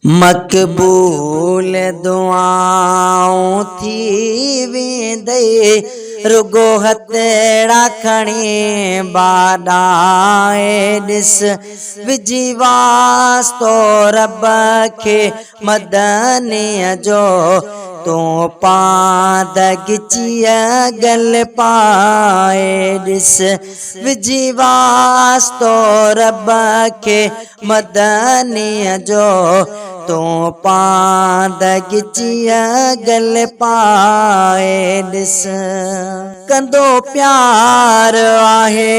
मक़बूल दुआऊं थी वेंदे रुगो हथड़ा खणी बाॾाए ॾिस विझी वास्तो रब खे मदनीअ जो तूं पाद गिचिया गल पाए ॾिस विझी वास्तो रब खे मदनीअ जो तूं पाद गिचिया गल पाए ॾिस कंदो प्यार आहे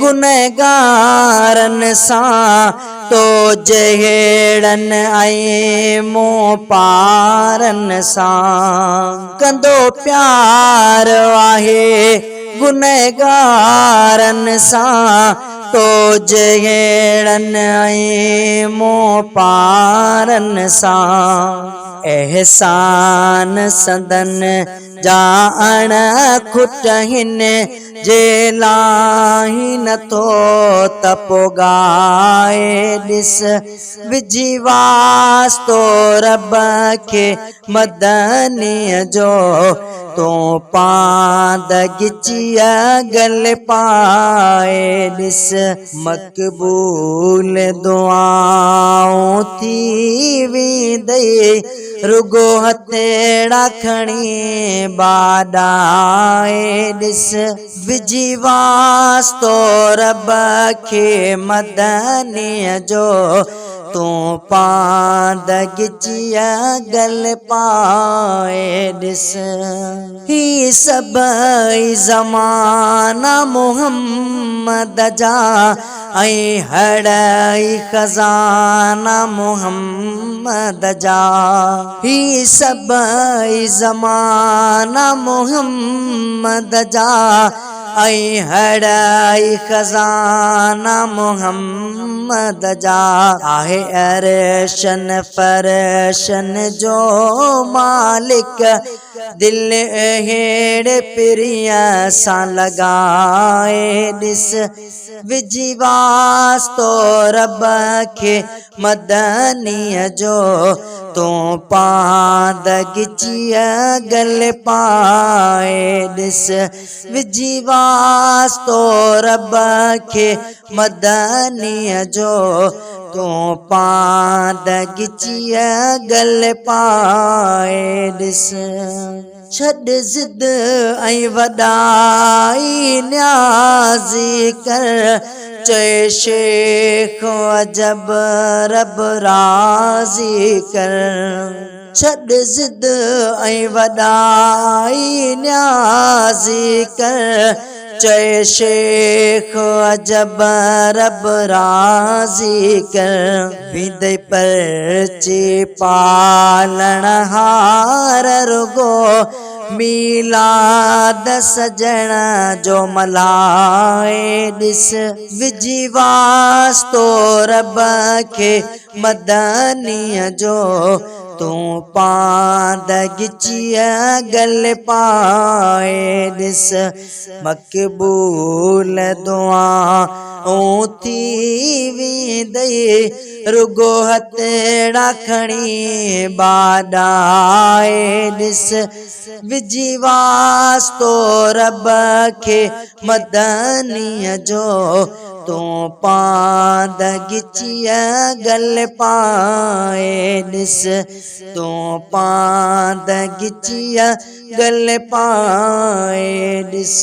गुनहगारनि सां तो जहिड़नि ऐं मूं पारनि सां कंदो प्यार आहे गुनहगारनि सां तो जहिड़नि ऐं मूं पारनि सां एहसान संदन जा अण खुट हिन जे लाही नथो त पोगाए ॾिस विझी वास्तो रब खे मदनीअ जो तूं पाद गिचिया गल पाए ॾिस मक़बूल दुआऊं थी वेंदे रुगो हथड़ा खणी बाॾाए ॾिस विझी वास्तो रब खे मदनीअ जो तूं पाद गिचिया गल पाए ॾिस ही सभई ज़माना मुहम्मद जा ऐं हड़ई खज़ाना मुहम्मद जा ही सभई ज़माना मुहम्मद जा ऐं हड़ई खज़ाना मुहम्मद जा आहे अरशन फरशन जो मालिक दिल हेड़े पिरिया सां लॻाए ॾिस विझी वास्तो रब खे मदनीअ जो तूं पाद गिचिया गल पाए ॾिस विझी वास्तो रब खे मदनीअ जो तूं पाद गिचिया गल पाए ॾिस छॾ ज़िद ऐं वॾाई न्याज़ी कर चए शेख अजब रब राज़ी कर छॾ ज़िद ऐं वॾाई न्याज़ी कर चए शेख अजब रब राज़ी कर विदे परचे पालण हार रुगो मीलाद सजण जो मल्हाए ॾिस विझी वास्तो रब खे मदनीअ जो तूं पाद गिचिया गल पाए ॾिस मक़बूल दुआऊं थी वेंदे रुगो हथड़ा खणी बाॾाए ॾिस विझी वास्तो रब खे मदनीअ जो तूं पाद गिचिया गल पाए ॾिस तूं पाद गिचिया गल पाए ॾिस।